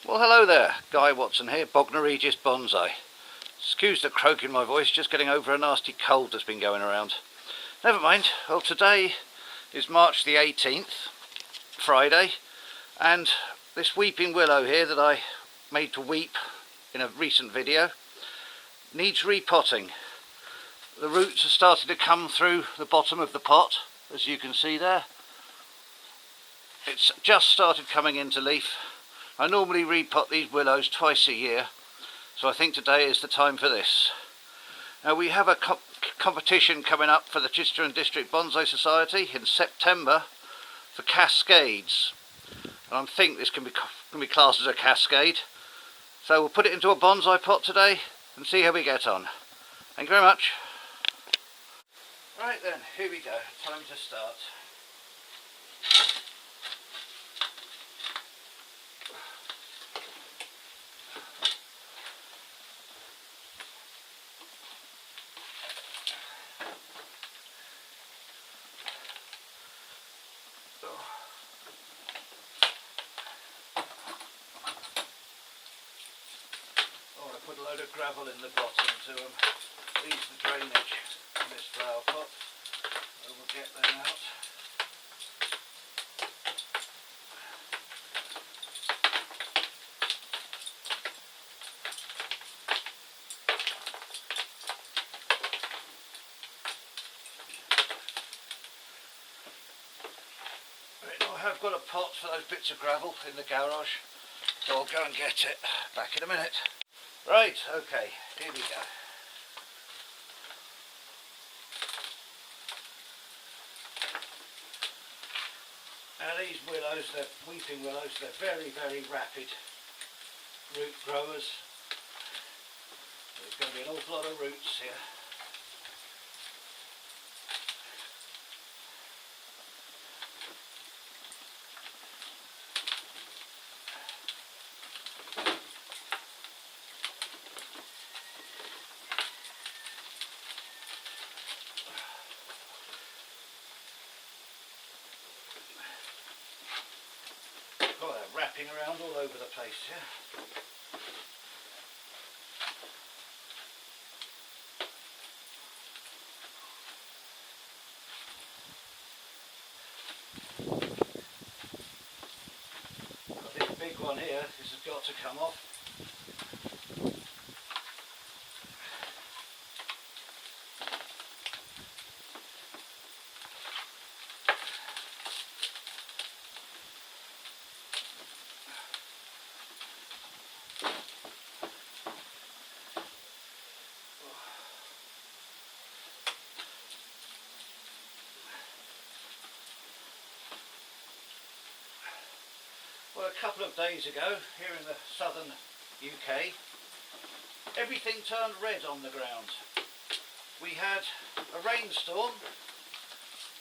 Well, hello there, Guy Watson here, Chichest Bonsai. Excuse the croak in my voice, just getting over a nasty cold that's been going around. Never mind. Well, today is March the 18th, Friday, and this Weeping Willow here that I made to weep in a recent video needs repotting. The roots are starting to come through the bottom of the pot, as you can see there. It's just started coming into leaf. I normally repot these willows twice a year, so I think today is the time for this. Now we have a competition coming up for the Chichest District Bonsai Society in September for cascades, and I think this can be classed as a cascade. So we'll put it into a bonsai pot today and see how we get on. Thank you very much. Right then, here we go, time to start. Put a load of gravel in the bottom to ease the drainage in this flower pot. So we'll get them out. Right, I have got a pot for those bits of gravel in the garage, so I'll go and get it. Back in a minute. Right, okay, here we go. Now these willows, they're weeping willows, they're very, very rapid root growers. There's going to be an awful lot of roots here. Wrapping around all over the place here. Got this big one here, this has got to come off. Well, a couple of days ago, here in the southern UK, everything turned red on the ground. We had a rainstorm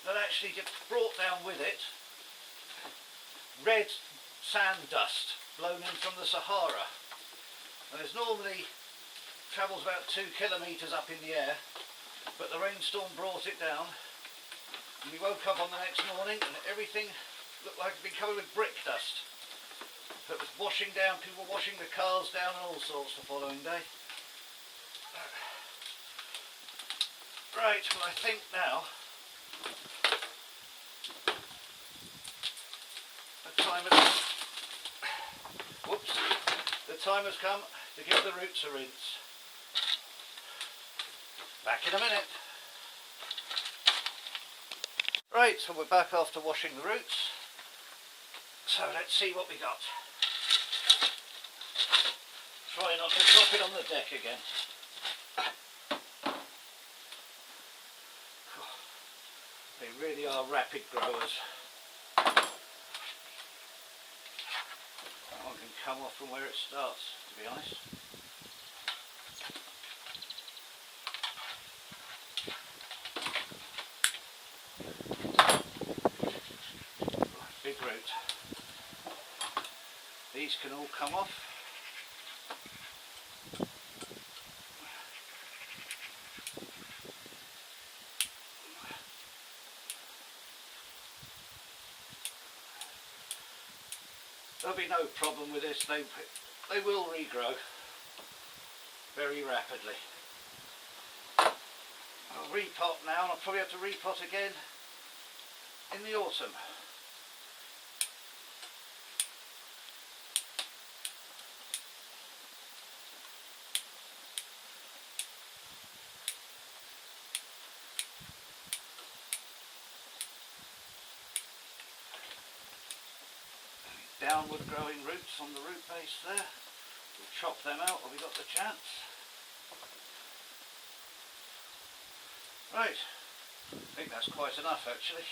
that actually brought down with it red sand dust blown in from the Sahara. And it normally travels about 2 kilometres up in the air, but the rainstorm brought it down. And we woke up on the next morning and everything looked like it had been covered with brick dust. It was washing down, people were washing the cars down and all sorts the following day. Right, well I think now the time has come to give the roots a rinse. Back in a minute. Right, so we're back after washing the roots. So let's see what we got. Try not to drop it on the deck again. They really are rapid growers. That one can come off from where it starts, to be honest. Big root. These can all come off. be no problem with this. They will regrow very rapidly. I'll repot now, and I'll probably have to repot again in the autumn. Downward growing roots on the root base there. We'll chop them out when we got the chance. Right, I think that's quite enough actually.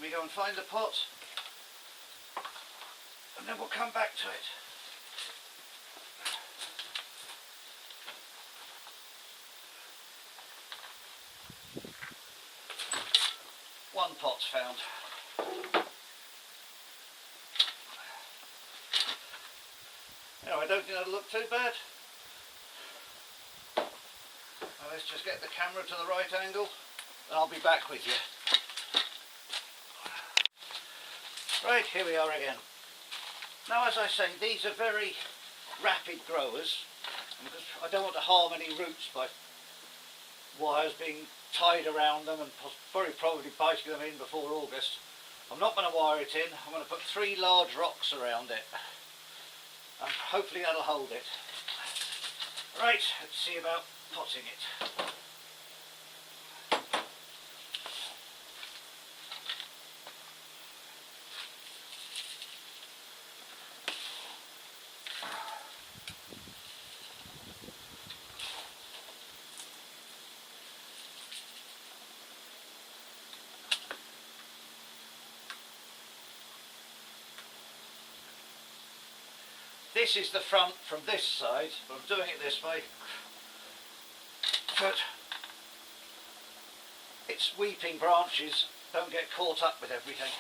We go and find the pot and then we'll come back to it. One pot's found. Anyway, I don't think that'll look too bad. Now let's just get the camera to the right angle and I'll be back with you. Right, here we are again. Now, as I say, these are very rapid growers because I don't want to harm any roots by wires being tied around them and probably biting them in before August. I'm not going to wire it in. I'm going to put 3 large rocks around it and hopefully that'll hold it. Right, let's see about potting it. This is the front from this side, but I'm doing it this way. But its weeping branches don't get caught up with everything.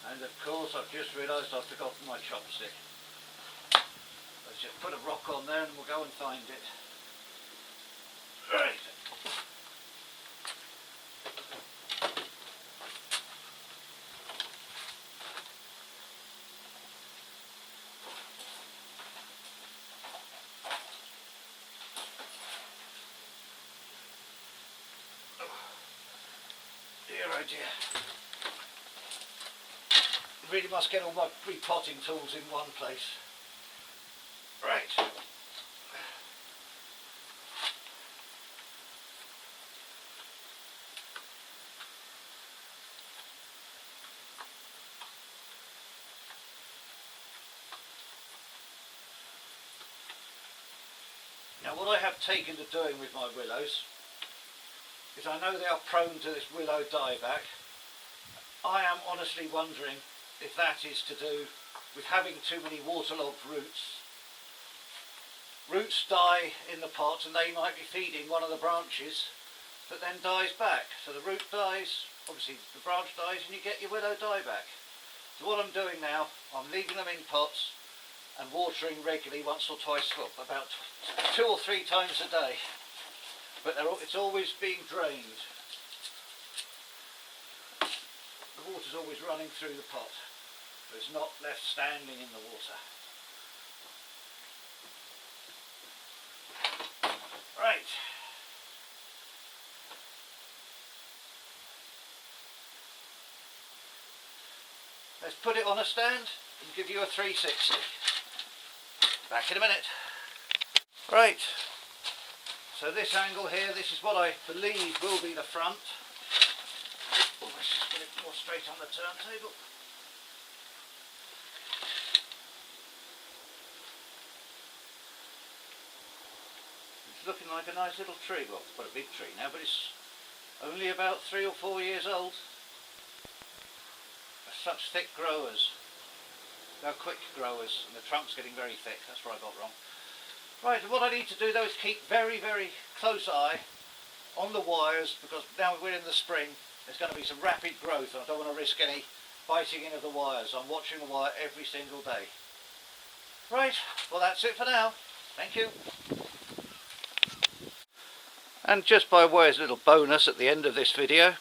And of course I've just realised I've forgotten my chopstick. Let's just put a rock on there and we'll go and find it. Right. Dear oh dear. Really must get all my repotting tools in one place. Right. Now what I have taken to doing with my willows is I know they are prone to this willow dieback. I am honestly wondering if that is to do with having too many waterlogged roots. Roots die in the pot and they might be feeding one of the branches that then dies back. So the root dies, obviously the branch dies and you get your willow dieback. So what I'm doing now, I'm leaving them in pots and watering regularly once or twice, well, about 2 or 3 times a day. But it's always being drained. The water's always running through the pot. It's not left standing in the water. Right. Let's put it on a stand and give you a 360. Back in a minute. Right. So this angle here, this is what I believe will be the front. Oh, let's just get it more straight on the turntable. Looking like a nice little tree. Well, it's quite a big tree now, but it's only about 3 or 4 years old. They're such thick growers. They're quick growers, and the trunk's getting very thick. That's where I got wrong. Right, and what I need to do though is keep very, very close eye on the wires, because now we're in the spring, there's going to be some rapid growth and I don't want to risk any biting in of the wires. I'm watching the wire every single day. Right, well that's it for now. Thank you. And just by way of a little bonus at the end of this video,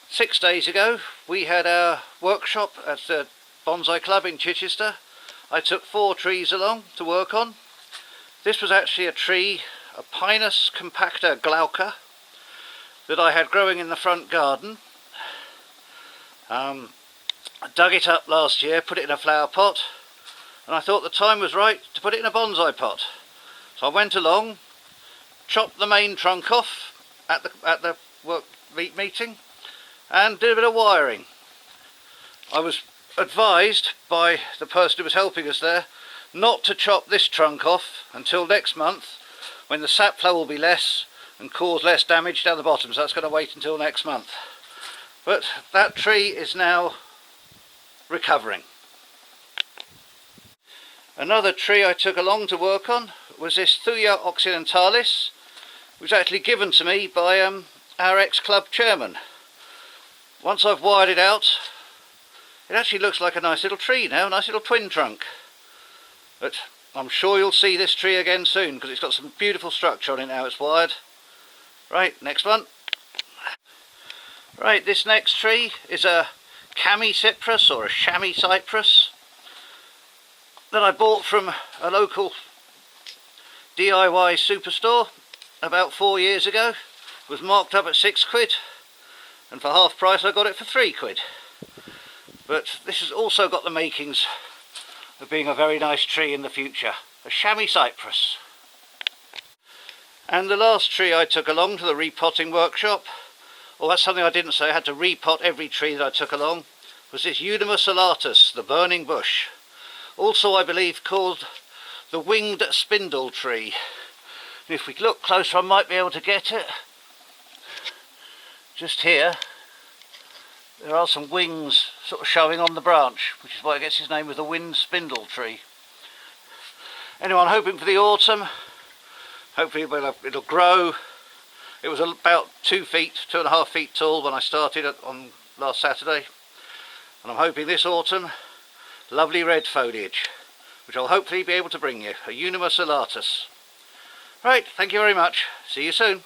6 days ago we had our workshop at the Bonsai Club in Chichester. I took 4 trees along to work on. This was actually a tree, a Pinus compacta glauca, that I had growing in the front garden. I dug it up last year, put it in a flower pot, and I thought the time was right to put it in a bonsai pot. So I went along, chopped the main trunk off at the work meeting, and did a bit of wiring. I was advised by the person who was helping us there not to chop this trunk off until next month, when the sap flow will be less and cause less damage down the bottom, so that's going to wait until next month. But that tree is now recovering. Another tree I took along to work on was this Thuja occidentalis, which was actually given to me by our ex-club chairman. Once I've wired it out, it actually looks like a nice little tree now, a nice little twin trunk. But I'm sure you'll see this tree again soon, because it's got some beautiful structure on it now it's wired. Right, next one. Right, this next tree is a cami cypress, or a chamois cypress, that I bought from a local DIY superstore about 4 years ago. It was marked up at £6, and for half price I got it for £3. But this has also got the makings of being a very nice tree in the future, a chamois cypress. And the last tree I took along to the repotting workshop, well, that's something I didn't say, I had to repot every tree that I took along, was this Unimus alatus, the burning bush. Also, I believe, called the winged spindle tree. And if we look closer I might be able to get it. Just here there are some wings sort of showing on the branch, which is why it gets its name of the winged spindle tree. Anyway, I'm hoping for the autumn. Hopefully it'll grow. It was about 2.5 feet tall when I started it on last Saturday, and I'm hoping this autumn lovely red foliage, which I'll hopefully be able to bring you, a Unimus alatus. Right, thank you very much. See you soon.